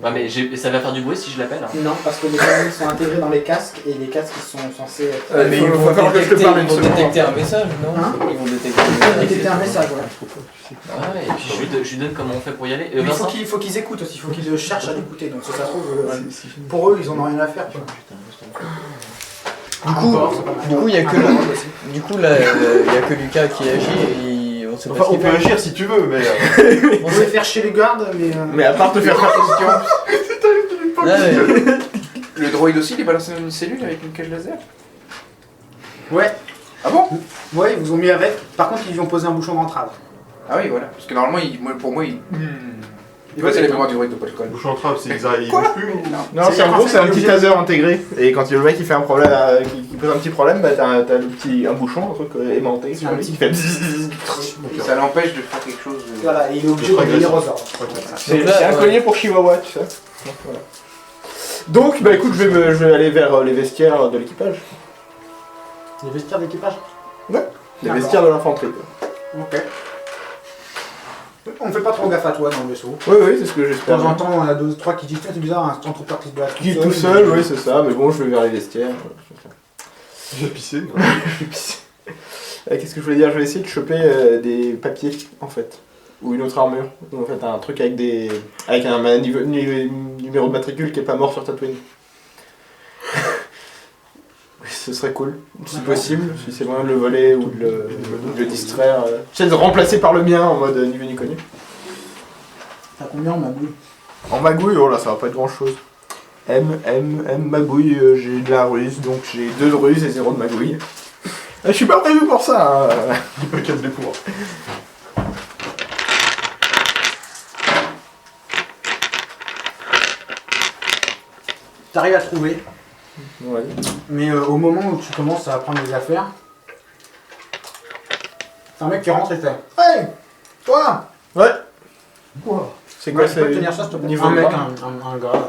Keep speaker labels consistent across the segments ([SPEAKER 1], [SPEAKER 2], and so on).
[SPEAKER 1] Ouais, mais ça va faire du bruit si je l'appelle. Hein.
[SPEAKER 2] Non, parce que les conneries sont intégrées dans les casques et les casques ils sont censés être...
[SPEAKER 3] Mais il va falloir que je te parle une seconde.
[SPEAKER 4] détecter un message, non?
[SPEAKER 2] Hein?
[SPEAKER 4] Ils vont détecter un message.
[SPEAKER 2] Détecter un message, voilà.
[SPEAKER 1] Ouais, et puis je lui donne comment on fait pour y aller.
[SPEAKER 2] Mais
[SPEAKER 1] Vincent
[SPEAKER 2] il faut qu'ils écoutent aussi, il faut qu'ils cherchent à l'écouter. Donc si ça se trouve, pour eux ils en ont rien à faire. Tu vois.
[SPEAKER 4] Du coup, il y a que Lucas qui agit et on sait pas
[SPEAKER 5] Enfin,
[SPEAKER 4] ce
[SPEAKER 5] on
[SPEAKER 4] qu'il
[SPEAKER 5] peut
[SPEAKER 4] fait.
[SPEAKER 5] agir si tu veux, mais.
[SPEAKER 2] On peut les faire chez les gardes, mais...
[SPEAKER 3] Mais à part te faire faire question.
[SPEAKER 4] Ouais,
[SPEAKER 3] Le droïde aussi, il est balancé dans une cellule avec une cage laser.
[SPEAKER 2] Ouais.
[SPEAKER 3] Ah bon?
[SPEAKER 2] Ouais, ils vous ont mis avec. Par contre, ils lui ont posé un bouchon d'entrave.
[SPEAKER 3] Ah oui, voilà. Parce que normalement, pour moi, il passait les mémoires du droïde, pas le col.
[SPEAKER 5] Bouche en trappe, c'est ils
[SPEAKER 3] Quoi?
[SPEAKER 5] bougent plus.
[SPEAKER 3] Non,
[SPEAKER 2] C'est
[SPEAKER 3] c'est en
[SPEAKER 2] qu'en
[SPEAKER 3] gros,
[SPEAKER 2] fait,
[SPEAKER 3] c'est un
[SPEAKER 2] il est
[SPEAKER 3] petit
[SPEAKER 2] obligé-
[SPEAKER 3] taser intégré. Et quand le mec il fait un problème, qui pose un petit problème, bah t'as un bouchon, un truc aimanté
[SPEAKER 2] C'est
[SPEAKER 3] sur
[SPEAKER 2] un
[SPEAKER 3] lui
[SPEAKER 2] petit-
[SPEAKER 3] qui fait bzzz. Et ça l'empêche de faire quelque chose.
[SPEAKER 2] Voilà, et il est obligé d'obéir aux ordres.
[SPEAKER 3] C'est
[SPEAKER 4] Donc là,
[SPEAKER 3] un collier pour Chihuahua, tu sais. Donc, voilà. Donc, bah écoute, je vais aller vers les vestiaires de l'équipage.
[SPEAKER 2] Les vestiaires d'équipage.
[SPEAKER 3] Les
[SPEAKER 2] D'accord.
[SPEAKER 3] vestiaires de l'infanterie, quoi.
[SPEAKER 2] Ok. On fait pas trop gaffe à toi dans le vaisseau.
[SPEAKER 3] Oui, oui, c'est ce que
[SPEAKER 2] De
[SPEAKER 3] j'espère.
[SPEAKER 2] temps en temps, on a 2-3 qui disent c'est bizarre, un stormtrooper qui se balade
[SPEAKER 3] Qui est tout seul, oui, c'est ça, mais bon, je vais vers les vestiaires.
[SPEAKER 5] J'ai pissé.
[SPEAKER 3] Qu'est-ce que je voulais dire? Je vais essayer de choper des papiers, en fait. Ou une autre armure. Ou en fait, un truc avec un numéro de matricule qui est pas mort sur Tatooine. Oui, ce serait cool, si possible, si c'est moyen de le voler ou de le distraire. J'essaie de remplacer par le mien en mode ni vu ni connu.
[SPEAKER 2] T'as combien en magouille?
[SPEAKER 3] En magouille, oh là, ça va pas être grand chose. Magouille, j'ai de la ruse, donc j'ai 2 de ruse et 0 de magouille. Je suis pas prévu pour ça, hein.
[SPEAKER 5] Il peut 4 des pour.
[SPEAKER 2] T'arrives à trouver,
[SPEAKER 3] Ouais.
[SPEAKER 2] mais au moment où tu commences à prendre des affaires, c'est un mec qui rentre et fait hey, toi!
[SPEAKER 3] Ouais.
[SPEAKER 5] Quoi?
[SPEAKER 3] C'est quoi,
[SPEAKER 2] Tu peux tenir ça s'il te plaît?
[SPEAKER 3] niveau
[SPEAKER 2] Un mec,
[SPEAKER 3] bas
[SPEAKER 2] un gars.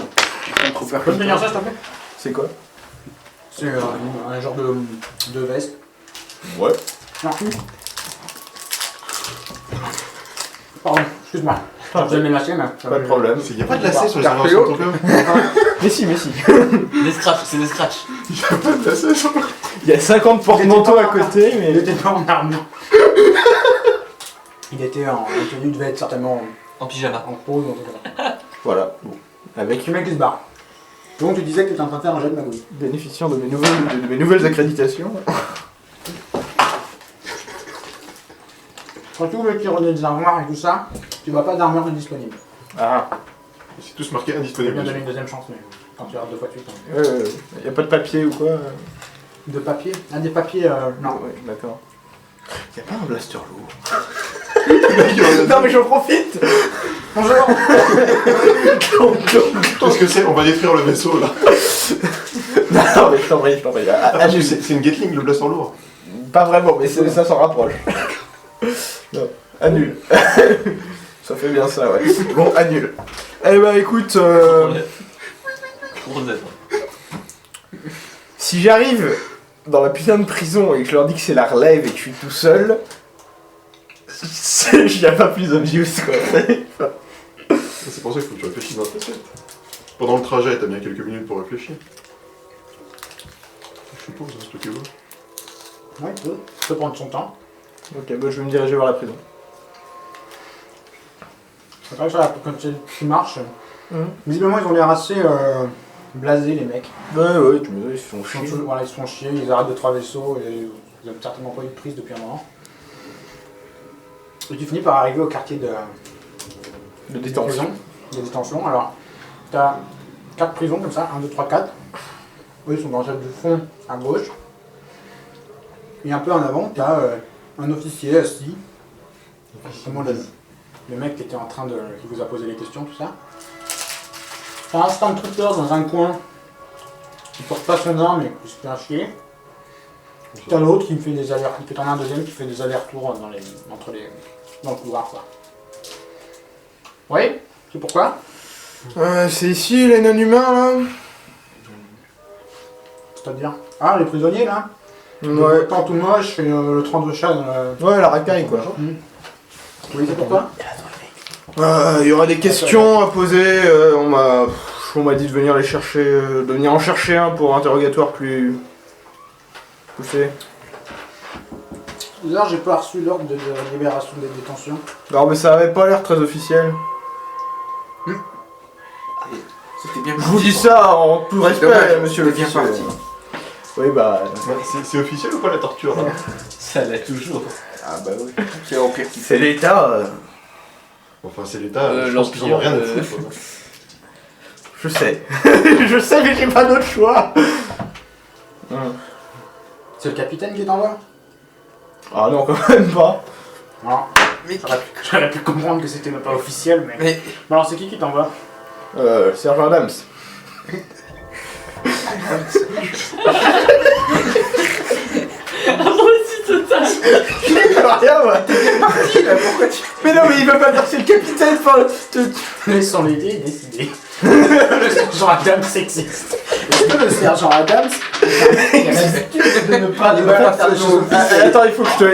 [SPEAKER 2] Tu peux tenir ça s'il te plaît?
[SPEAKER 3] C'est quoi?
[SPEAKER 2] C'est un genre de veste.
[SPEAKER 3] Ouais.
[SPEAKER 2] Non. Pardon, excuse-moi. Je vais masquer, mais...
[SPEAKER 3] Pas de problème.
[SPEAKER 5] Il n'y a pas de lacets sur les
[SPEAKER 3] Car
[SPEAKER 5] inventions
[SPEAKER 3] Cléo-
[SPEAKER 5] de ton club.
[SPEAKER 3] Mais si.
[SPEAKER 1] Des scratchs, c'est des scratchs.
[SPEAKER 5] Il n'y a pas de lacets sur le
[SPEAKER 3] Il y a 50 porte-manteaux à côté,
[SPEAKER 2] Il
[SPEAKER 3] mais...
[SPEAKER 2] était pas en armure. Il était en tenue de veste, certainement
[SPEAKER 1] En pyjama.
[SPEAKER 2] en pause, en tout cas.
[SPEAKER 3] Voilà. Bon. Avec
[SPEAKER 2] Le mec qui se barre. Donc tu disais que tu étais en train de faire un jet de magouille.
[SPEAKER 3] bénéficiant de mes nouvelles accréditations.
[SPEAKER 2] Quand tu ouvres le tiroir des armoires et tout ça, tu vois pas d'armure de disponible.
[SPEAKER 3] Ah.
[SPEAKER 5] C'est tous marqué
[SPEAKER 2] Je vais
[SPEAKER 5] indisponible.
[SPEAKER 2] bien donner une deuxième chance, mais quand tu regardes 2 fois de suite. Hein.
[SPEAKER 3] Y a pas de papier ou quoi?
[SPEAKER 2] De papier? Ah, des papiers, non.
[SPEAKER 3] Ouais, d'accord. Y a pas un blaster lourd? Non mais j'en profite.
[SPEAKER 2] Bonjour.
[SPEAKER 5] Qu'est-ce que c'est? On va détruire le vaisseau là.
[SPEAKER 3] Non mais je t'en prie.
[SPEAKER 5] Ah, c'est une Gatling le blaster lourd.
[SPEAKER 3] Pas vraiment, mais ça s'en rapproche. Non, annule. Ça fait bien ça, ouais. Bon, annule. Eh ben écoute,
[SPEAKER 1] Rosette.
[SPEAKER 3] si j'arrive dans la putain de prison et que je leur dis que c'est la relève et que je suis tout seul, il n'y a pas plus obvious quoi.
[SPEAKER 5] C'est pour ça qu'il faut que tu réfléchisses dans ta tête. Pendant le trajet, t'as bien quelques minutes pour réfléchir. Je suppose, hein, c'est toi qui vois.
[SPEAKER 2] Ouais, tu peux prendre son temps.
[SPEAKER 3] Ok, bah je vais me diriger vers la prison.
[SPEAKER 2] C'est vrai que ça, quand tu marches, visiblement ils ont l'air assez blasés les mecs.
[SPEAKER 3] Ouais, tu me dis, ils se font
[SPEAKER 2] Ils, sont
[SPEAKER 3] chier.
[SPEAKER 2] tous- voilà, ils se font chier, ils arrêtent de 3 vaisseaux et ils n'ont certainement pas eu de prise depuis un moment. Et tu finis par arriver au quartier de
[SPEAKER 3] De
[SPEAKER 2] des
[SPEAKER 3] détention.
[SPEAKER 2] prisons, de détention. Alors, tu as 4 prisons comme ça, 1, 2, 3, 4. Eux ils sont dans celle du fond à gauche. Et un peu en avant, tu as un officier assis. Comment le mec qui était en train de. Qui vous a posé les questions, tout ça. T'as un stormtrooper dans un coin qui porte pas son arme et qui se fait un chier. T'as l'autre qui me fait des allers-retours, t'en as un deuxième qui fait des allers-retours dans le couloir quoi. Oui, c'est pourquoi?
[SPEAKER 3] C'est ici les non-humains là?
[SPEAKER 2] C'est-à-dire? Ah, les prisonniers là?
[SPEAKER 3] Ouais.
[SPEAKER 2] Le temps tout moche et le 32 chat.
[SPEAKER 3] Ouais, la racaille quoi.
[SPEAKER 2] Oui, c'est pourquoi?
[SPEAKER 3] Il y aura des questions à poser. On m'a dit de venir les chercher, de venir en chercher un pour interrogatoire plus poussé.
[SPEAKER 2] Là, j'ai pas reçu l'ordre de libération des détentions.
[SPEAKER 3] Non, mais ça avait pas l'air très officiel.
[SPEAKER 4] C'était bien
[SPEAKER 3] Je vous dis ça en tout respect,
[SPEAKER 4] dommage,
[SPEAKER 3] monsieur
[SPEAKER 4] c'était bien
[SPEAKER 3] l'officier.
[SPEAKER 4] parti.
[SPEAKER 3] Oui, bah.
[SPEAKER 5] C'est officiel ou pas la torture là
[SPEAKER 1] Ça l'est toujours.
[SPEAKER 3] Ah, bah oui.
[SPEAKER 4] C'est l'Empire qui
[SPEAKER 3] C'est l'État.
[SPEAKER 5] Enfin, c'est l'État, je pense
[SPEAKER 1] l'Empire,
[SPEAKER 5] qu'ils en ont rien à foutre.
[SPEAKER 3] Je sais. Je sais, mais j'ai pas d'autre choix.
[SPEAKER 2] C'est le capitaine qui est en bas?
[SPEAKER 3] Ah non, quand même pas.
[SPEAKER 2] Non.
[SPEAKER 4] Mais
[SPEAKER 2] J'aurais pu comprendre que c'était pas officiel, mais...
[SPEAKER 4] Mais
[SPEAKER 2] Bon, alors c'est qui t'en va?
[SPEAKER 3] Sergent Adams. Rien, moi.
[SPEAKER 4] pourquoi tu...
[SPEAKER 3] Mais non, mais il veut pas dire que c'est le capitaine. Enfin,
[SPEAKER 2] Laissons l'idée décider. Le sergent Adams existe. Est-ce que le sergent Adams il a l'habitude de ne pas faire des choses officielles?
[SPEAKER 3] Attends, il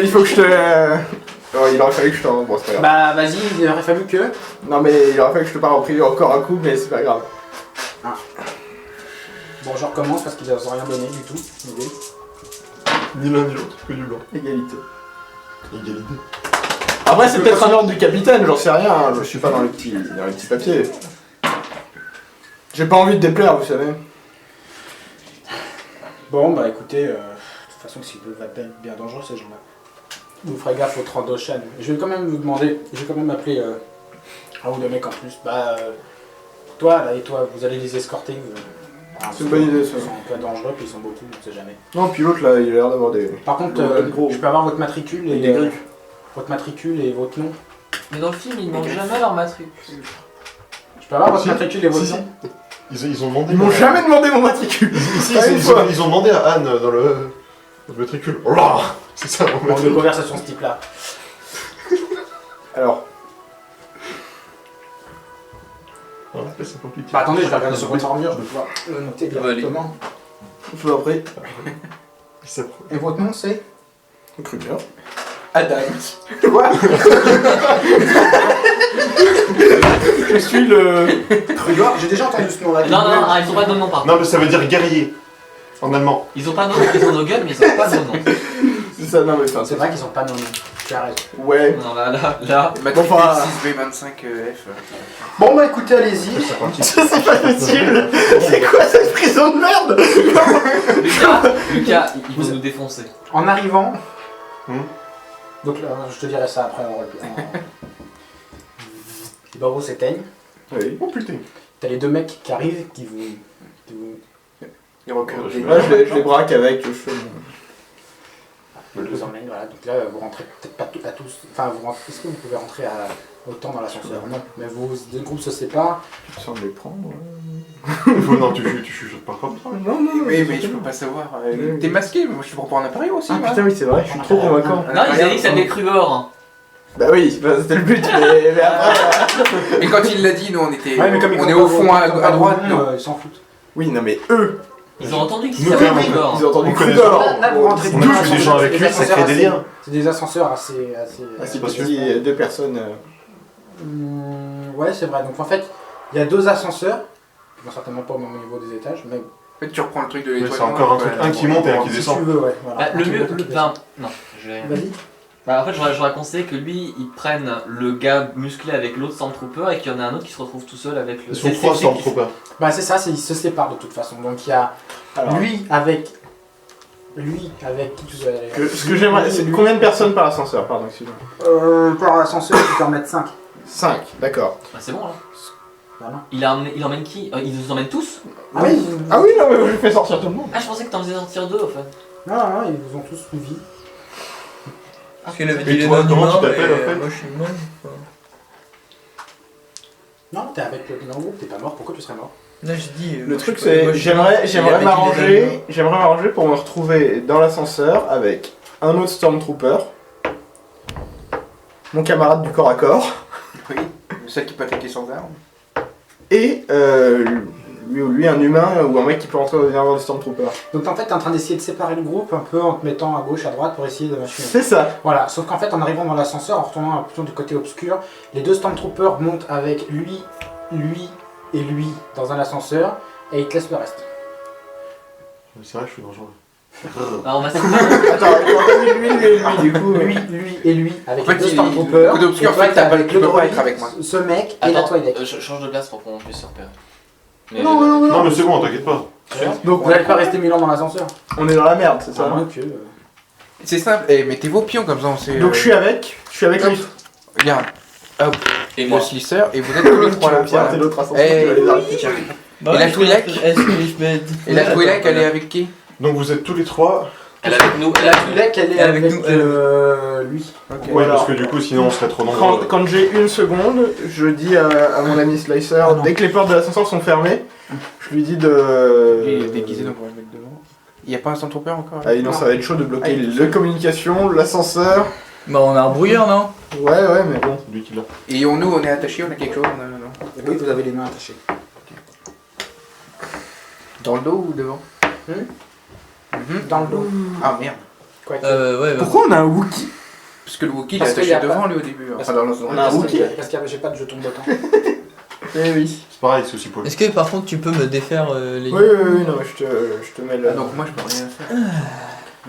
[SPEAKER 3] faut que je te. Oh, il aurait fallu que je t'en. Bon, c'est pas grave.
[SPEAKER 2] Bah vas-y, il aurait fallu que...
[SPEAKER 3] Non, mais il aurait fallu que je te parle en privé encore un coup, mais c'est pas grave.
[SPEAKER 2] Bon, je recommence parce qu'ils n'ont rien donné du tout. L'idée.
[SPEAKER 5] Ni l'un ni l'autre, que du blanc.
[SPEAKER 3] Égalité.
[SPEAKER 5] Égalité.
[SPEAKER 3] Après, c'est peut-être un ordre du capitaine, j'en sais rien, hein, je suis pas dans les petits papiers. J'ai pas envie de déplaire, vous savez.
[SPEAKER 2] Bon, bah écoutez, de toute façon, s'ils peuvent être bien dangereux ces gens-là. Vous ferez gaffe aux 32 chaînes. Je vais quand même vous demander, je vais quand même appeler un ou deux mecs en plus. Bah, toi, là, et toi, vous allez les escorter.
[SPEAKER 3] C'est une bonne idée, ça.
[SPEAKER 2] Ils sont un peu dangereux, puis ils sont beaucoup, on sait jamais.
[SPEAKER 3] Non, puis l'autre là, il a l'air d'avoir des.
[SPEAKER 2] Par contre,
[SPEAKER 3] gros.
[SPEAKER 2] je peux avoir votre matricule et
[SPEAKER 3] Des griffes.
[SPEAKER 2] votre matricule et votre nom.
[SPEAKER 1] Mais dans le film, ils demandent jamais leur matricule.
[SPEAKER 2] Je peux avoir votre
[SPEAKER 5] Si.
[SPEAKER 2] matricule et votre
[SPEAKER 5] Si,
[SPEAKER 2] nom.
[SPEAKER 5] Ils ont demandé.
[SPEAKER 3] Ils m'ont jamais demandé mon matricule.
[SPEAKER 5] Si,
[SPEAKER 3] Pas une
[SPEAKER 5] ils
[SPEAKER 3] fois.
[SPEAKER 5] ont demandé à Anne dans le matricule. Oh là c'est ça, mon
[SPEAKER 2] Bon, de
[SPEAKER 5] matricule.
[SPEAKER 2] conversation de ce type-là.
[SPEAKER 3] Alors,
[SPEAKER 5] Voilà, là, c'est compliqué.
[SPEAKER 2] Bah attendez, je vais regarder sur votre armure, je vais pouvoir le noter
[SPEAKER 1] Ça va aller.
[SPEAKER 2] directement.
[SPEAKER 3] je vous en prie.
[SPEAKER 2] Et votre nom c'est?
[SPEAKER 3] Kruger.
[SPEAKER 4] Adams.
[SPEAKER 3] Quoi? Je suis le.
[SPEAKER 2] Kruger, j'ai déjà entendu ce nom-là.
[SPEAKER 1] Non, ils ont pas de nom par contre.
[SPEAKER 5] Non, mais ça veut dire guerrier. En allemand.
[SPEAKER 1] Ils ont pas de nom, ils ont nos gueules, mais ils ont pas de nom.
[SPEAKER 3] C'est ça, non, mais enfin,
[SPEAKER 2] C'est vrai qu'ils ont pas de nom. Tu as raison.
[SPEAKER 3] Ouais.
[SPEAKER 1] Non, là.
[SPEAKER 4] Matricule
[SPEAKER 3] Enfin,
[SPEAKER 4] 6B25F.
[SPEAKER 2] Bon bah écoutez, allez-y.
[SPEAKER 5] C'est parti.
[SPEAKER 3] C'est pas possible. C'est quoi cette prison de merde?
[SPEAKER 1] Lucas, ils vont nous défoncer.
[SPEAKER 2] En arrivant.
[SPEAKER 5] Hmm.
[SPEAKER 2] Donc là, je te dirai ça après en roleplay. Les barreaux s'éteignent.
[SPEAKER 3] Oui.
[SPEAKER 5] Oh putain.
[SPEAKER 2] T'as les deux mecs qui arrivent qui vous.
[SPEAKER 4] Il recule des
[SPEAKER 3] Là, je les braque avec le cheveu.
[SPEAKER 2] vous emmènent, voilà. Donc là, vous rentrez peut-être pas à tous. Enfin, est-ce que vous pouvez rentrer autant dans l'ascenseur? Non. Mais vos deux groupes se séparent.
[SPEAKER 3] Sans les prendre.
[SPEAKER 5] Non, tu chuchotes pas comme ça.
[SPEAKER 3] Non, non,
[SPEAKER 4] Oui, mais je peux pas savoir. T'es masqué, mais moi je suis pour prendre un appareil aussi.
[SPEAKER 3] Ah
[SPEAKER 4] moi.
[SPEAKER 3] putain, oui, c'est vrai, je suis trop convaincant.
[SPEAKER 1] Non, ils avaient dit que ça avait Krugor.
[SPEAKER 3] Bah oui, bah, c'était le but, mais après.
[SPEAKER 4] Et quand il l'a dit, nous on était.
[SPEAKER 2] Ouais, mais comme ils
[SPEAKER 4] on est
[SPEAKER 2] comprennent
[SPEAKER 4] au fond
[SPEAKER 2] pas
[SPEAKER 4] à
[SPEAKER 2] vos
[SPEAKER 4] droite,
[SPEAKER 2] noms,
[SPEAKER 4] non.
[SPEAKER 2] ils s'en foutent.
[SPEAKER 3] Oui, non, mais eux,
[SPEAKER 1] Ils ont entendu que
[SPEAKER 5] Nous,
[SPEAKER 1] ça
[SPEAKER 5] quand
[SPEAKER 1] avait
[SPEAKER 5] même,
[SPEAKER 1] Krugor.
[SPEAKER 3] ils ont entendu
[SPEAKER 5] On connaît
[SPEAKER 3] Krugor.
[SPEAKER 2] Là, vous rentrez
[SPEAKER 5] On
[SPEAKER 2] dans
[SPEAKER 5] a tué des
[SPEAKER 2] l'ascenseur,
[SPEAKER 5] gens avec
[SPEAKER 2] c'est
[SPEAKER 5] lui, ça crée des
[SPEAKER 2] ascenseurs
[SPEAKER 5] liens.
[SPEAKER 2] C'est des ascenseurs assez.
[SPEAKER 3] Ah, c'est
[SPEAKER 5] parce
[SPEAKER 3] parce
[SPEAKER 5] que-
[SPEAKER 3] qu'il y a deux personnes.
[SPEAKER 2] Ouais, c'est vrai. Donc en fait, il y a deux ascenseurs, qui vont certainement pas au même niveau des étages, mais
[SPEAKER 4] En fait, tu reprends le truc de
[SPEAKER 5] Mais
[SPEAKER 4] l'étoile.
[SPEAKER 5] c'est encore un truc, un qui monte et un qui
[SPEAKER 2] si
[SPEAKER 5] descend.
[SPEAKER 2] tu veux, ouais. Voilà.
[SPEAKER 1] Bah, le
[SPEAKER 2] Tu
[SPEAKER 1] mieux.
[SPEAKER 2] veux,
[SPEAKER 1] Enfin, non, je vais.
[SPEAKER 2] Vas-y.
[SPEAKER 1] Bah, en fait, j'aurais conseillé que lui, il prenne le gars musclé avec l'autre Stormtrooper et qu'il y en a un autre qui se retrouve tout seul avec le.
[SPEAKER 5] Ils sont trois Stormtroopers.
[SPEAKER 2] Bah c'est ça, ils se séparent de toute façon. Donc il y a
[SPEAKER 3] Alors,
[SPEAKER 2] lui avec qui tu veux aller.
[SPEAKER 3] ce que j'aimerais, c'est combien de personnes par ascenseur, pardon, excuse-moi.
[SPEAKER 2] Par ascenseur, tu peux en mettre 5.
[SPEAKER 3] 5, d'accord.
[SPEAKER 1] Bah, c'est bon là.
[SPEAKER 2] Bah non.
[SPEAKER 1] Il emmène qui Ils nous emmènent tous
[SPEAKER 2] Ah oui.
[SPEAKER 3] Ah oui, non, mais je fais sortir tout le monde.
[SPEAKER 1] Ah, je pensais que t'en faisais sortir deux en fait.
[SPEAKER 2] Non, non, ils vous ont tous suivi.
[SPEAKER 6] Parce qu'il avait
[SPEAKER 5] Et
[SPEAKER 6] dit les
[SPEAKER 5] toi,
[SPEAKER 6] noms
[SPEAKER 5] comment tu
[SPEAKER 6] humains,
[SPEAKER 5] t'appelles,
[SPEAKER 6] et
[SPEAKER 5] en fait
[SPEAKER 6] moi je suis humain.
[SPEAKER 2] Non, t'es avec le groupe, t'es pas mort. Pourquoi tu serais mort?
[SPEAKER 6] Là je dis.
[SPEAKER 3] Le truc c'est, j'aimerais m'arranger pour me retrouver dans l'ascenseur avec un autre Stormtrooper, mon camarade du corps à corps,
[SPEAKER 4] Oui, celle qui peut attaquer sans arme.
[SPEAKER 3] et lui un humain ou un mec qui peut rentrer dans le Stormtrooper.
[SPEAKER 2] Donc en fait, t'es en train d'essayer de séparer le groupe un peu en te mettant à gauche, à droite pour essayer de machiner.
[SPEAKER 3] C'est ça.
[SPEAKER 2] Voilà, sauf qu'en fait, en arrivant dans l'ascenseur, en retournant plutôt du côté obscur, les deux Stormtroopers montent avec lui et lui dans un ascenseur et ils te laissent le reste.
[SPEAKER 5] C'est vrai, je suis dangereux.
[SPEAKER 1] Alors on va se
[SPEAKER 3] Attends, quand t'as vu lui et lui, du coup.
[SPEAKER 2] Lui et lui avec
[SPEAKER 6] En fait,
[SPEAKER 2] les deux
[SPEAKER 6] il-
[SPEAKER 2] Stormtroopers.
[SPEAKER 6] le côté obscur
[SPEAKER 2] et toi,
[SPEAKER 6] fait que t'as pas-
[SPEAKER 2] avec
[SPEAKER 6] tu
[SPEAKER 2] le
[SPEAKER 6] peux pas
[SPEAKER 2] droïde,
[SPEAKER 6] être avec moi.
[SPEAKER 2] Ce mec et la
[SPEAKER 1] Attends,
[SPEAKER 2] Twi'lek.
[SPEAKER 1] je change de place pour qu'on puisse se repérer. Mais-
[SPEAKER 5] Non, mais c'est bon, t'inquiète pas.
[SPEAKER 2] Donc vous n'allez pas rester 1000 ans dans l'ascenseur.
[SPEAKER 3] On est dans la merde, c'est
[SPEAKER 2] À
[SPEAKER 3] ça.
[SPEAKER 2] moins que.
[SPEAKER 6] C'est simple, mettez vos pions comme ça on sait.
[SPEAKER 3] Donc je suis avec lui.
[SPEAKER 6] Regarde, hop,
[SPEAKER 1] Et
[SPEAKER 6] le
[SPEAKER 1] moi.
[SPEAKER 6] slisser, et vous êtes tous les trois là.
[SPEAKER 3] Pierre,
[SPEAKER 6] Voilà.
[SPEAKER 3] c'est l'autre ascenseur
[SPEAKER 6] Eh,
[SPEAKER 3] qui va les arrêter.
[SPEAKER 6] Et la Twi'lek
[SPEAKER 4] Est-ce que je peux être.
[SPEAKER 6] Et la Twi'lek, elle est avec qui?
[SPEAKER 5] Donc vous êtes tous les trois.
[SPEAKER 1] Elle est avec nous.
[SPEAKER 2] La Twi'lek, elle est
[SPEAKER 4] Avec
[SPEAKER 2] avec,
[SPEAKER 4] nous,
[SPEAKER 2] lui.
[SPEAKER 5] Ouais,
[SPEAKER 3] Alors,
[SPEAKER 5] parce que du coup, sinon on serait trop
[SPEAKER 3] Quand,
[SPEAKER 5] nombreux.
[SPEAKER 3] quand j'ai une seconde, je dis à mon ami Slicer,
[SPEAKER 2] Ah non.
[SPEAKER 3] dès que les portes de l'ascenseur sont fermées, je lui dis
[SPEAKER 6] Il est
[SPEAKER 3] de.
[SPEAKER 6] déguisé, donc on va le mettre devant. Il n'y a pas un Stormtrooper encore?
[SPEAKER 3] Ah non, ça va être chaud de bloquer
[SPEAKER 6] Ah, il est tout
[SPEAKER 3] les communications, l'ascenseur.
[SPEAKER 4] Bah, on a un brouilleur, non?
[SPEAKER 3] Ouais, mais bon.
[SPEAKER 5] Lui qui l'a.
[SPEAKER 6] Et nous, on est attachés, on a quelque chose? Non.
[SPEAKER 2] Oui, vous avez les mains attachées.
[SPEAKER 6] Dans le dos ou devant?
[SPEAKER 2] Dans le dos.
[SPEAKER 6] Ah merde.
[SPEAKER 2] Quoi que-
[SPEAKER 4] Ouais, bah.
[SPEAKER 3] Pourquoi on a un Wookie?
[SPEAKER 6] Parce que le Wookie, il est
[SPEAKER 2] Parce qu'il
[SPEAKER 6] attaché
[SPEAKER 2] y a
[SPEAKER 6] devant
[SPEAKER 2] pas-
[SPEAKER 6] lui au début.
[SPEAKER 2] Parce
[SPEAKER 6] Enfin, dans le
[SPEAKER 3] On a un Wookie.
[SPEAKER 2] Parce que j'ai pas de jeton de bottin.
[SPEAKER 3] Eh oui.
[SPEAKER 5] C'est pareil, c'est aussi pour
[SPEAKER 4] Est-ce que par contre tu peux me défaire les.
[SPEAKER 3] Oui, non, mais je te mets
[SPEAKER 6] Ah,
[SPEAKER 3] là.
[SPEAKER 6] donc moi, je peux rien faire.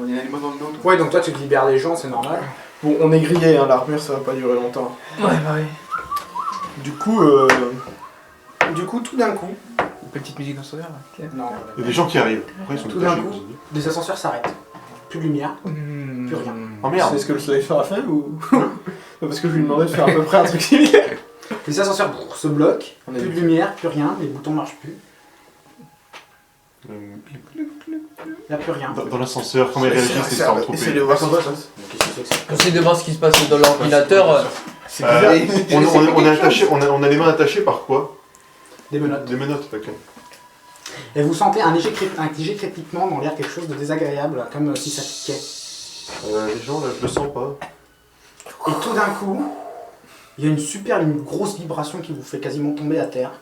[SPEAKER 6] On est animaux dans le dos. toi.
[SPEAKER 2] Ouais, donc toi tu libères les gens, c'est normal.
[SPEAKER 3] Bon, on est grillé, hein, l'armure ça va pas durer longtemps.
[SPEAKER 4] Ouais, bah oui.
[SPEAKER 3] Du coup,
[SPEAKER 2] tout d'un coup,
[SPEAKER 6] Une petite musique dans son verre.
[SPEAKER 2] non,
[SPEAKER 5] Il y a des gens qui arrivent. Après, ils sont
[SPEAKER 2] Tout d'un
[SPEAKER 5] détachés.
[SPEAKER 2] coup. les ascenseurs s'arrêtent. Plus de lumière.
[SPEAKER 6] Plus
[SPEAKER 2] rien.
[SPEAKER 5] Oh merde.
[SPEAKER 3] c'est ce que le Slicer a fait ou. Parce que je lui demandais de faire à peu près un truc similaire.
[SPEAKER 2] Les ascenseurs se bloquent,
[SPEAKER 3] On est
[SPEAKER 2] plus de
[SPEAKER 3] vu.
[SPEAKER 2] lumière, plus rien, les boutons marchent plus. Il n'y a plus rien.
[SPEAKER 5] Dans l'ascenseur, comment ils réagissent, les
[SPEAKER 3] Essaye de
[SPEAKER 5] Stormtroopers.
[SPEAKER 3] voir ça.
[SPEAKER 2] Qu'est-ce que c'est que ça
[SPEAKER 4] J'essaie de voir ce qui se passe dans l'ordinateur.
[SPEAKER 3] C'est bizarre.
[SPEAKER 5] On est attaché, on a les mains attachées par quoi?
[SPEAKER 2] Des menottes.
[SPEAKER 5] Des menottes, ok.
[SPEAKER 2] Et vous sentez un léger crépitement dans l'air, quelque chose de désagréable, comme si ça piquait.
[SPEAKER 5] Les gens, là, je le sens pas.
[SPEAKER 2] Et tout d'un coup, il y a une grosse vibration qui vous fait quasiment tomber à terre.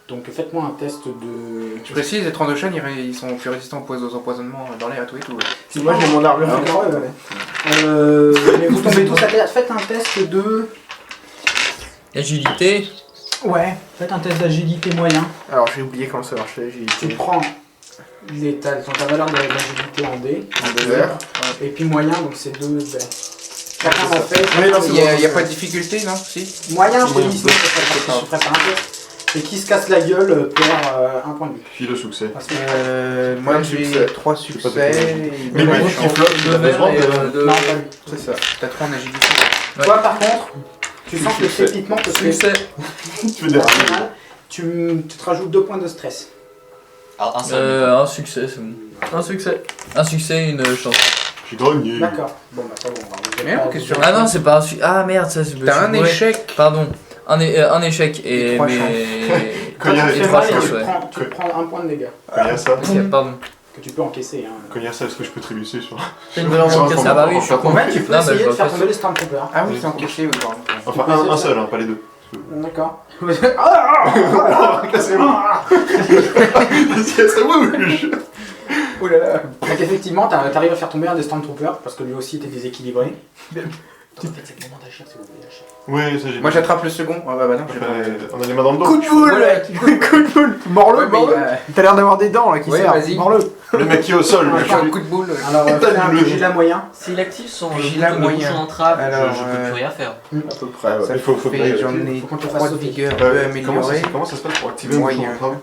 [SPEAKER 2] Donc faites-moi un test de...
[SPEAKER 6] Tu précises, les Trandoshan, ils sont plus résistants aux empoisonnements dans l'air et tout et tout.
[SPEAKER 3] Si moi j'ai mon armure.
[SPEAKER 2] Ah,
[SPEAKER 3] fléchante,
[SPEAKER 2] mais vous tombez tous à terre. Faites un test de...
[SPEAKER 4] Agilité.
[SPEAKER 2] Ouais, faites un test d'agilité moyen.
[SPEAKER 3] Alors j'ai oublié comment ça marchait, j'ai
[SPEAKER 2] Tu prends ta valeur d'agilité en D, et puis moyen, donc c'est 2 dés. Chacun en fait.
[SPEAKER 3] Oui, non, c'est
[SPEAKER 6] Il n'y a pas de difficulté, non? Si?
[SPEAKER 2] Moyen,
[SPEAKER 3] C'est
[SPEAKER 2] oui,
[SPEAKER 3] bien.
[SPEAKER 2] sinon je ferais pas un test. Et qui se casse la gueule perd un point de vie.
[SPEAKER 5] Puis le succès.
[SPEAKER 2] Parce que-
[SPEAKER 6] Moi
[SPEAKER 3] Pas de
[SPEAKER 6] j'ai
[SPEAKER 3] succès.
[SPEAKER 6] 3
[SPEAKER 5] pas
[SPEAKER 6] succès.
[SPEAKER 5] de-
[SPEAKER 6] et
[SPEAKER 5] Mais
[SPEAKER 6] deux
[SPEAKER 5] le
[SPEAKER 6] de
[SPEAKER 5] mec qui
[SPEAKER 6] chance.
[SPEAKER 5] flotte, il a besoin de...
[SPEAKER 2] Non, pas lui.
[SPEAKER 6] C'est ça. T'as 3 en agilité.
[SPEAKER 4] Ouais.
[SPEAKER 2] Toi par contre, tu sens que le
[SPEAKER 5] Succès.
[SPEAKER 2] crépitement te fait
[SPEAKER 4] Succès.
[SPEAKER 5] Tu fais des rames.
[SPEAKER 2] mal. Tu te rajoutes 2 points de stress.
[SPEAKER 1] Alors un seul.
[SPEAKER 4] Un succès, c'est bon. Un succès. Un succès, une chance.
[SPEAKER 5] J'ai gagné.
[SPEAKER 2] D'accord. Bon, bah ça, bon, on va vous
[SPEAKER 6] Merde,
[SPEAKER 2] pas-
[SPEAKER 6] qu'est-ce que tu
[SPEAKER 4] Ah non, c'est pas un succès. Ah merde, ça c'est.
[SPEAKER 6] T'as un
[SPEAKER 4] ouais.
[SPEAKER 6] échec.
[SPEAKER 4] Pardon. Un échec et.
[SPEAKER 6] Et trois
[SPEAKER 5] Quand il y a,
[SPEAKER 2] Quand tu
[SPEAKER 4] Et
[SPEAKER 2] fais
[SPEAKER 4] trois
[SPEAKER 2] mal,
[SPEAKER 4] chances,
[SPEAKER 2] tu
[SPEAKER 4] ouais.
[SPEAKER 2] tu prends un point de dégâts
[SPEAKER 5] quand il y a ça,
[SPEAKER 4] Ok, pardon.
[SPEAKER 2] que tu peux encaisser. Hein.
[SPEAKER 5] quand il y a ça, est-ce que je peux trébucher sur...
[SPEAKER 4] T'as une valeur
[SPEAKER 5] Sur un
[SPEAKER 4] de
[SPEAKER 5] combat.
[SPEAKER 4] Ah bah oui, je suis con.
[SPEAKER 2] Ouais, tu peux
[SPEAKER 4] Non,
[SPEAKER 2] essayer
[SPEAKER 4] mais
[SPEAKER 2] de
[SPEAKER 4] je
[SPEAKER 2] faire
[SPEAKER 4] vois
[SPEAKER 2] tomber les Stormtroopers.
[SPEAKER 6] Ah oui, c'est encaissé, oui, pardon.
[SPEAKER 5] Enfin,
[SPEAKER 2] peux essayer
[SPEAKER 5] un
[SPEAKER 2] de
[SPEAKER 5] seul, hein, pas les deux.
[SPEAKER 2] D'accord.
[SPEAKER 5] Cassez-vous. C'est rouge.
[SPEAKER 6] Oh là là.
[SPEAKER 2] Donc effectivement, t'arrives à faire tomber un des Stormtroopers parce que lui aussi était déséquilibré. En fait, c'est le moment d'agir si vous voulez agir.
[SPEAKER 5] Ouais, ça j'ai...
[SPEAKER 6] Moi j'attrape le second. Ah bah non, j'ai pas.
[SPEAKER 5] On a les mains dans le dos.
[SPEAKER 3] Coup de boule. Coup de boule. Mords-le,
[SPEAKER 6] Ouais, mais,
[SPEAKER 3] mords-le. T'as l'air d'avoir des dents là qui
[SPEAKER 6] Ouais,
[SPEAKER 3] servent.
[SPEAKER 6] vas-y.
[SPEAKER 3] Mords-le.
[SPEAKER 5] Le mec qui est au sol.
[SPEAKER 2] Ouais,
[SPEAKER 5] le-
[SPEAKER 6] Un coup de boule.
[SPEAKER 2] Alors,
[SPEAKER 5] T'as
[SPEAKER 2] fais un
[SPEAKER 5] le-
[SPEAKER 2] vigilant moyen.
[SPEAKER 1] S'il active son
[SPEAKER 6] Vigilant
[SPEAKER 1] le
[SPEAKER 6] moyen.
[SPEAKER 1] bouchon entrave,
[SPEAKER 6] Alors,
[SPEAKER 1] je peux plus rien faire.
[SPEAKER 3] À peu près,
[SPEAKER 6] Ça
[SPEAKER 5] Il faut
[SPEAKER 6] fait,
[SPEAKER 5] pas-
[SPEAKER 6] j'en ai
[SPEAKER 2] faut qu'on te
[SPEAKER 6] 3
[SPEAKER 2] fasse
[SPEAKER 6] de
[SPEAKER 2] sauter.
[SPEAKER 6] vigueur,
[SPEAKER 5] Ouais,
[SPEAKER 6] peu
[SPEAKER 5] comment
[SPEAKER 6] amélioré.
[SPEAKER 5] comment ça se passe pour activer un
[SPEAKER 6] Moyen.
[SPEAKER 5] bouchon entrave?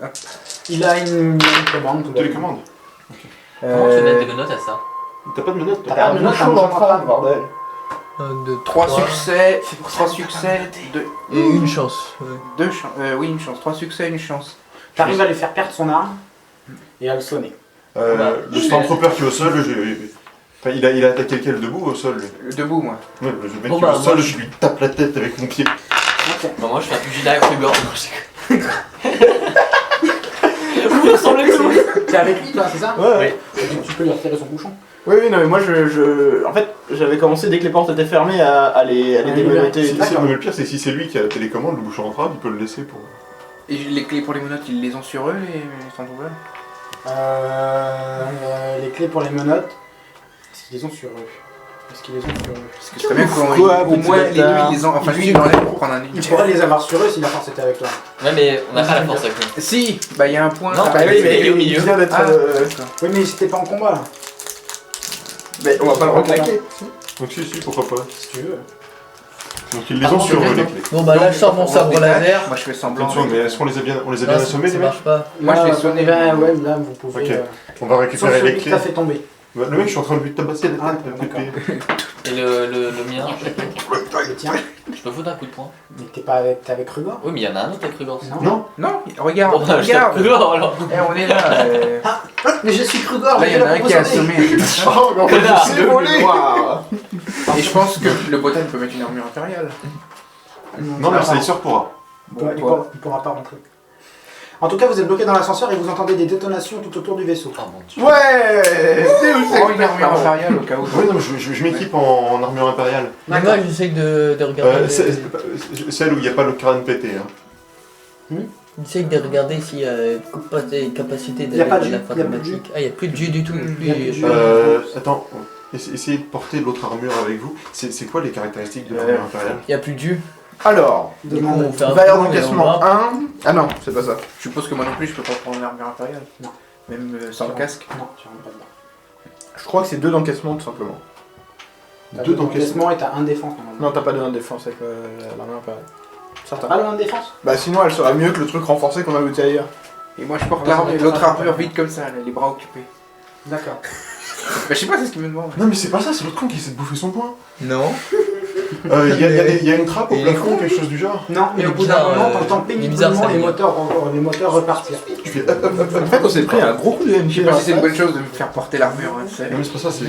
[SPEAKER 2] Il a une commande. tout
[SPEAKER 5] Toutes les
[SPEAKER 2] d'abord.
[SPEAKER 5] commandes.
[SPEAKER 1] Comment tu mets des menottes à ça?
[SPEAKER 5] T'as pas de menottes
[SPEAKER 2] T'as
[SPEAKER 5] toi?
[SPEAKER 2] pas de menottes, t'as un bouchon entrave.
[SPEAKER 3] bordel.
[SPEAKER 6] 3 succès, 3 succès,
[SPEAKER 4] Et une chance. Ouais.
[SPEAKER 6] 2 chances. Oui, une chance. 3 succès, une chance.
[SPEAKER 2] T'arrives à lui faire perdre son arme et à le sonner.
[SPEAKER 5] Le Stormtrooper qui est au sol, enfin, il a attaqué lequel debout ou au sol lui?
[SPEAKER 6] Debout, moi.
[SPEAKER 5] Ouais, le mec
[SPEAKER 1] Bon,
[SPEAKER 5] qui est
[SPEAKER 1] bah,
[SPEAKER 5] au sol,
[SPEAKER 1] moi,
[SPEAKER 5] je lui tape la tête avec mon pied.
[SPEAKER 2] Ok.
[SPEAKER 1] Bah moi je fais un pugilat avec Ruber. Vous ressemblez tous.
[SPEAKER 2] T'es avec lui, toi, c'est ça
[SPEAKER 3] Ouais.
[SPEAKER 2] Tu peux lui retirer son bouchon.
[SPEAKER 3] Oui, non, mais moi en fait, j'avais commencé dès que les portes étaient fermées à les
[SPEAKER 2] Ah,
[SPEAKER 3] démonéter.
[SPEAKER 2] D'accord.
[SPEAKER 5] Mais le pire, c'est que si c'est lui qui a la télécommande, le bouchon entrave, il peut le laisser pour.
[SPEAKER 6] Et les clés pour les menottes, ils les ont sur eux, les Stormtroopers?
[SPEAKER 2] Les clés pour les menottes, est-ce qu'ils les ont sur eux? Est-ce qu'ils les ont sur eux?
[SPEAKER 6] Parce que c'est très bien
[SPEAKER 3] Pourquoi,
[SPEAKER 6] qu'au moins
[SPEAKER 3] petit
[SPEAKER 6] les deux
[SPEAKER 3] bâtard?
[SPEAKER 6] ils les ont. Enfin lui il enlève pour prendre un
[SPEAKER 2] Ils pourraient les avoir sur eux si la force était avec toi.
[SPEAKER 1] Ouais, mais on n'a pas la force avec nous.
[SPEAKER 6] Si, bah il y a un point.
[SPEAKER 1] Non,
[SPEAKER 6] là.
[SPEAKER 1] bah oui, mais il est au
[SPEAKER 3] il
[SPEAKER 1] milieu.
[SPEAKER 3] vient d'être.
[SPEAKER 6] Ah, d'accord.
[SPEAKER 2] Oui, mais c'était pas en combat là.
[SPEAKER 3] Mais on va pas le reclaquer.
[SPEAKER 5] Donc si, pourquoi pas.
[SPEAKER 2] Si tu veux.
[SPEAKER 5] Donc ils les ont sur eux, les clés.
[SPEAKER 4] Bon bah là je sors mon sabre laser.
[SPEAKER 6] Moi je fais semblant.
[SPEAKER 5] Attention, mais est-ce qu'on les a bien
[SPEAKER 4] Non,
[SPEAKER 5] assommés,
[SPEAKER 4] ça
[SPEAKER 5] les mecs?
[SPEAKER 4] marche pas.
[SPEAKER 6] Moi, je l'ai sonné.
[SPEAKER 2] Ouais, là vous pouvez.
[SPEAKER 5] Ok. On va
[SPEAKER 2] Sauf
[SPEAKER 5] récupérer
[SPEAKER 2] celui
[SPEAKER 5] les
[SPEAKER 2] qui
[SPEAKER 5] clés.
[SPEAKER 2] t'a fait tomber.
[SPEAKER 5] Bah, le mec, je suis en train de lui tabasser la
[SPEAKER 2] Ah,
[SPEAKER 5] tête.
[SPEAKER 2] d'accord.
[SPEAKER 1] Et le mien,
[SPEAKER 2] Le tien.
[SPEAKER 1] je peux foutre un coup de poing.
[SPEAKER 2] Mais t'es avec Rugor?
[SPEAKER 1] Oui, mais il y en a un autre avec Rugor.
[SPEAKER 2] Non.
[SPEAKER 5] Non.
[SPEAKER 6] Non, regarde,
[SPEAKER 1] Bon, bah, je tape
[SPEAKER 6] regarde.
[SPEAKER 1] Rugor alors.
[SPEAKER 6] Eh, on est là.
[SPEAKER 2] Mais je suis Rugor.
[SPEAKER 6] Là il y en a un qui a assommé.
[SPEAKER 5] Oh, mais en fait,
[SPEAKER 1] Connard.
[SPEAKER 5] je sais voler.
[SPEAKER 6] Et je pense que le Botan peut mettre une armure impériale.
[SPEAKER 5] Non, mais ça, il sort pourra.
[SPEAKER 2] Il pourra pas rentrer. En tout cas, vous êtes bloqué dans l'ascenseur et vous entendez des détonations tout autour du vaisseau.
[SPEAKER 1] Oh mon dieu.
[SPEAKER 3] Ouais. C'est où
[SPEAKER 6] Oh, une armure impériale au cas où.
[SPEAKER 5] Oui, non, je m'équipe en armure impériale.
[SPEAKER 4] Mais moi j'essaie de regarder.
[SPEAKER 5] Celle où il n'y a pas le crâne pété. Hein.
[SPEAKER 4] J'essaie de regarder s'il y a capacité de
[SPEAKER 2] Y a pas de jus,
[SPEAKER 4] l'informatique. Ah, il n'y a plus de jus du tout.
[SPEAKER 2] Y a plus de jus.
[SPEAKER 5] Attends, essayez de porter l'autre armure avec vous. C'est quoi les caractéristiques de l'armure impériale?
[SPEAKER 4] Il n'y a plus de jus.
[SPEAKER 3] Alors,
[SPEAKER 4] Du coup, on fait un
[SPEAKER 3] valeur
[SPEAKER 4] coup et on
[SPEAKER 3] d'encaissement
[SPEAKER 4] va.
[SPEAKER 3] 1. Ah non, c'est pas ça.
[SPEAKER 6] Je suppose que moi non plus je peux pas prendre une armure impériale.
[SPEAKER 2] Non.
[SPEAKER 6] Même sans le casque.
[SPEAKER 2] Non, tu rentres pas dedans.
[SPEAKER 3] Je crois que c'est 2 d'encaissement tout simplement.
[SPEAKER 2] T'as
[SPEAKER 5] Deux
[SPEAKER 2] deux d'encaissement et t'as un défense normalement.
[SPEAKER 3] Non, t'as pas de 1 de défense avec l'armure impériale. Certain.
[SPEAKER 2] Pas le 1 de défense?
[SPEAKER 3] Bah sinon elle sera mieux que le truc renforcé qu'on a goûté ailleurs.
[SPEAKER 6] Et moi je porte
[SPEAKER 2] Ouais,
[SPEAKER 6] l'autre
[SPEAKER 2] ça,
[SPEAKER 6] armure vide comme ça, là, les bras occupés.
[SPEAKER 2] D'accord.
[SPEAKER 6] Bah je sais pas, c'est ce qu'il me demande.
[SPEAKER 5] Non, mais c'est pas ça, c'est l'autre con qui essaie de bouffer son poing.
[SPEAKER 4] Non.
[SPEAKER 5] Il y a une trappe au
[SPEAKER 4] Il est
[SPEAKER 5] plafond, quelque chose du genre.
[SPEAKER 2] Non,
[SPEAKER 4] Il
[SPEAKER 2] et
[SPEAKER 4] est
[SPEAKER 2] au bout d'un
[SPEAKER 4] bizarre,
[SPEAKER 2] moment,
[SPEAKER 4] il
[SPEAKER 2] t'entends
[SPEAKER 4] est bizarre,
[SPEAKER 2] péniblement
[SPEAKER 4] ça,
[SPEAKER 2] les moteurs repartir.
[SPEAKER 5] Tu fais
[SPEAKER 3] En fait on s'est pris un gros coup de
[SPEAKER 6] Je
[SPEAKER 3] MG
[SPEAKER 6] sais pas si c'est une bonne chose de me faire porter l'armure. Hein, tu sais.
[SPEAKER 5] Non, mais c'est pas ça, c'est.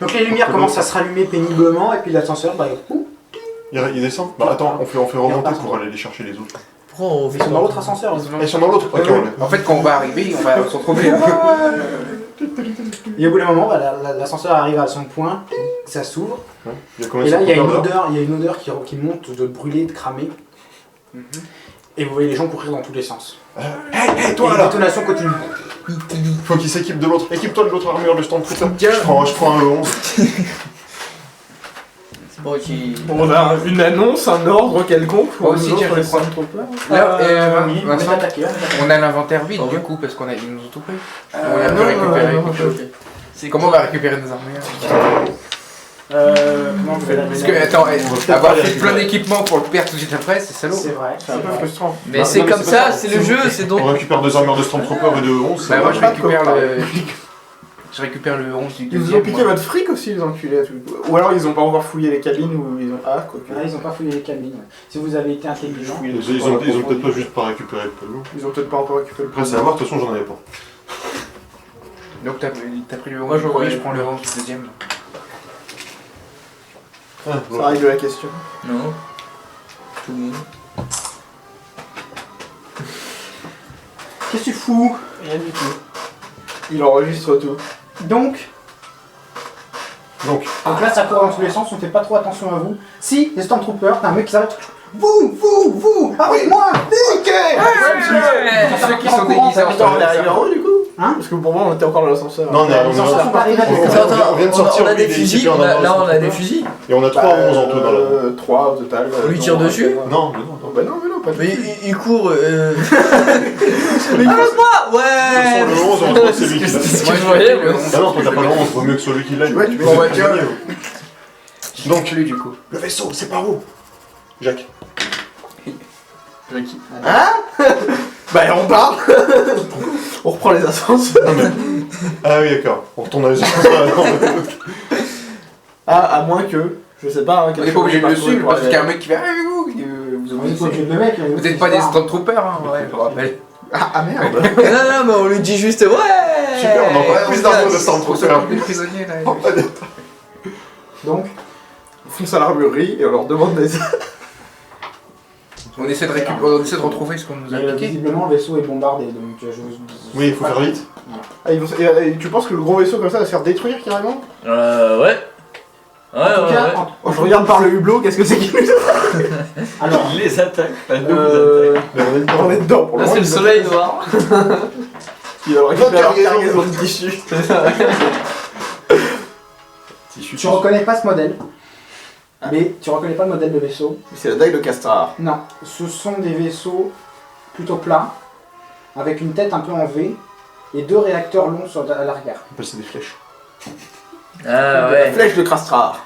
[SPEAKER 2] Donc les lumières commencent à se rallumer péniblement et puis l'ascenseur, bah,
[SPEAKER 5] Il descend. Bah attends, on fait remonter pour aller les chercher les autres.
[SPEAKER 4] Pourquoi on fait
[SPEAKER 2] ils sont dans l'autre ascenseur.
[SPEAKER 6] Ils sont
[SPEAKER 5] Ils sont dans l'autre. Ok, on
[SPEAKER 6] En fait, quand on va arriver, on va se retrouver là.
[SPEAKER 2] Et au bout d'un moment, bah, l'ascenseur arrive à son point, ça s'ouvre.
[SPEAKER 5] Il y a combien
[SPEAKER 2] Et là,
[SPEAKER 5] de
[SPEAKER 2] il y a
[SPEAKER 5] secondes
[SPEAKER 2] une odeur qui monte de brûler, de cramer. Et vous voyez les gens courir dans tous les sens.
[SPEAKER 5] Hey,
[SPEAKER 2] Et
[SPEAKER 5] toi
[SPEAKER 2] les
[SPEAKER 5] là
[SPEAKER 2] détonations continuent.
[SPEAKER 5] Faut qu'il s'équipe de l'autre. Équipe-toi de l'autre armure de Stormtrooper.
[SPEAKER 6] Tiens.
[SPEAKER 5] Je prends un E11.
[SPEAKER 4] C'est bon, qui.
[SPEAKER 3] On a une annonce, un ordre quelconque pour
[SPEAKER 6] Moi aussi,
[SPEAKER 3] nous
[SPEAKER 6] tiens,
[SPEAKER 3] autres,
[SPEAKER 6] je
[SPEAKER 3] les
[SPEAKER 6] prends.
[SPEAKER 3] Stormtroopers.
[SPEAKER 6] Là,
[SPEAKER 2] Oui, on est
[SPEAKER 6] Vincent,
[SPEAKER 2] attaqué.
[SPEAKER 6] on a l'inventaire vide
[SPEAKER 4] Ah
[SPEAKER 6] du
[SPEAKER 4] ouais.
[SPEAKER 6] coup parce qu'on a ils nous ont tout pris.
[SPEAKER 3] non,
[SPEAKER 6] On a pu récupérer.
[SPEAKER 3] non,
[SPEAKER 1] C'est
[SPEAKER 6] Comment on va récupérer nos armures?
[SPEAKER 2] Comment on fait la
[SPEAKER 6] Parce que attends,
[SPEAKER 5] peut-être
[SPEAKER 6] avoir
[SPEAKER 5] pas les
[SPEAKER 6] fait plein
[SPEAKER 5] récupérer.
[SPEAKER 6] d'équipements pour le perdre tout de suite après, c'est salaud.
[SPEAKER 2] C'est vrai.
[SPEAKER 3] C'est un peu frustrant.
[SPEAKER 4] Mais
[SPEAKER 5] Non,
[SPEAKER 4] c'est
[SPEAKER 5] non, mais
[SPEAKER 4] comme
[SPEAKER 5] c'est pas
[SPEAKER 4] ça,
[SPEAKER 5] ça.
[SPEAKER 4] c'est le jeu, c'est donc.
[SPEAKER 5] On récupère 2 armures de Stormtrooper et de E11.
[SPEAKER 6] Bah moi je
[SPEAKER 3] pas
[SPEAKER 6] récupère
[SPEAKER 3] comme
[SPEAKER 6] le... Je récupère le 11 du
[SPEAKER 3] Ils vous
[SPEAKER 6] deuxième.
[SPEAKER 3] ont piqué
[SPEAKER 6] moi.
[SPEAKER 3] votre fric aussi, les enculés. Ou alors ils ont pas encore fouillé les cabines ou ils ont. Ah, quoi que.
[SPEAKER 2] Là, ils ont pas fouillé les cabines. Ouais. Si vous avez été intelligent.
[SPEAKER 5] Ils ont peut-être pas juste pas récupéré le pavillon.
[SPEAKER 3] Ils ont peut-être pas encore récupéré le
[SPEAKER 5] Après, c'est à voir, de toute façon, j'en avais pas.
[SPEAKER 6] Donc t'as pris le 11
[SPEAKER 4] Moi,
[SPEAKER 6] du
[SPEAKER 4] je
[SPEAKER 6] premier,
[SPEAKER 4] vois.
[SPEAKER 6] je prends le 11 du deuxième.
[SPEAKER 3] Ça règle la question.
[SPEAKER 4] Non. Tout le monde.
[SPEAKER 2] Qu'est-ce que tu fous?
[SPEAKER 4] Rien du tout.
[SPEAKER 3] Il enregistre tout.
[SPEAKER 2] Donc là, ça court dans tous les sens, on fait pas trop attention à vous. Si, les Stormtroopers, t'as un mec qui s'arrête. Vous Ah oui, moi
[SPEAKER 3] Ok.
[SPEAKER 6] Ceux qui sont déguisés en
[SPEAKER 3] On est
[SPEAKER 6] Stormtrooper.
[SPEAKER 3] arrivé en haut du coup.
[SPEAKER 2] Hein?
[SPEAKER 3] Parce que pour moi on était encore dans l'ascenseur.
[SPEAKER 5] Non, on est
[SPEAKER 2] Les ascenseurs sont pas arrivés à
[SPEAKER 5] on-
[SPEAKER 2] descendre.
[SPEAKER 4] Attends,
[SPEAKER 5] on vient de
[SPEAKER 4] on
[SPEAKER 5] sortir,
[SPEAKER 4] a
[SPEAKER 5] lui,
[SPEAKER 4] des
[SPEAKER 5] il est
[SPEAKER 4] fusils,
[SPEAKER 5] équipé en avance.
[SPEAKER 4] là on a des fusils.
[SPEAKER 5] Et on a 3 11 en tout dans la.
[SPEAKER 3] 3 au total.
[SPEAKER 4] On lui tire dessus
[SPEAKER 5] Non, mais non.
[SPEAKER 3] Oh, bah non, mais non, pas de
[SPEAKER 4] Mais
[SPEAKER 3] soucis.
[SPEAKER 4] il court.
[SPEAKER 3] Mais il faut-
[SPEAKER 4] Arrête-moi Ouais
[SPEAKER 5] De toute façon, le 11, on voit c'est lui qui l'a.
[SPEAKER 4] C'est ce
[SPEAKER 6] Moi,
[SPEAKER 4] que je
[SPEAKER 6] je
[SPEAKER 4] voyais,
[SPEAKER 6] le
[SPEAKER 4] moi.
[SPEAKER 6] 11.
[SPEAKER 5] Ah non, toi t'as pas le 11, vaut mieux que celui qui l'a.
[SPEAKER 3] Ouais, tu peux
[SPEAKER 6] Bon, bah,
[SPEAKER 3] essayer de
[SPEAKER 6] tiens.
[SPEAKER 3] gagner.
[SPEAKER 6] Donc lui du coup.
[SPEAKER 5] Le vaisseau, c'est par où Jacques.
[SPEAKER 3] Bah on part. On reprend les ascenseurs.
[SPEAKER 5] Ah oui, d'accord. On retourne dans les ascenseurs.
[SPEAKER 3] Ah, à moins que. Je sais pas. Hein,
[SPEAKER 6] On n'est pas obligé de le suivre parce qu'il y a un
[SPEAKER 3] mec.
[SPEAKER 6] mec qui fait Ah, vous
[SPEAKER 2] On est
[SPEAKER 6] obéissez.
[SPEAKER 2] pas obligé de le mettre.
[SPEAKER 6] Vous n'êtes pas des Stormtroopers, hein, ouais, je vous rappelle.
[SPEAKER 3] Ah merde.
[SPEAKER 4] Non, mais on lui dit juste ouais
[SPEAKER 5] Super, on a encore plus d'infos de
[SPEAKER 6] On
[SPEAKER 5] Stormtrooper.
[SPEAKER 6] s'occupe des prisonniers là.
[SPEAKER 2] Donc,
[SPEAKER 3] On fonce à l'armurerie et on leur demande des.
[SPEAKER 6] On essaie de récupérer, on essaie de retrouver ce qu'on nous a piqué.
[SPEAKER 2] visiblement, le vaisseau est bombardé. Donc, je vous...
[SPEAKER 5] Oui, il faut faire vite.
[SPEAKER 3] Ah, et tu penses que le gros vaisseau comme ça va se faire détruire carrément?
[SPEAKER 4] Ouais.
[SPEAKER 1] Ouais,
[SPEAKER 2] En tout
[SPEAKER 1] ouais,
[SPEAKER 2] cas,
[SPEAKER 1] ouais.
[SPEAKER 3] Oh, je regarde par le hublot, qu'est-ce que c'est qui nous
[SPEAKER 2] alors,
[SPEAKER 1] Il les attaque. Enfin, nous,
[SPEAKER 2] euh,
[SPEAKER 5] Mais on est dedans.
[SPEAKER 3] On est dedans pour
[SPEAKER 1] Là,
[SPEAKER 3] le
[SPEAKER 1] c'est le
[SPEAKER 3] moment.
[SPEAKER 1] soleil noir.
[SPEAKER 3] Il va récupérer leur
[SPEAKER 5] Cargaison.
[SPEAKER 3] cargaison de tissu.
[SPEAKER 5] Tissu.
[SPEAKER 2] tu reconnais pas ce modèle. Mais tu reconnais pas le modèle de vaisseau.
[SPEAKER 3] C'est la dague de Castrar.
[SPEAKER 2] Non, ce sont des vaisseaux plutôt plats, avec une tête un peu en V et 2 réacteurs longs à l'arrière.
[SPEAKER 5] On appelle ça des flèches.
[SPEAKER 1] Ah ouais.
[SPEAKER 3] Flèche de Castrar.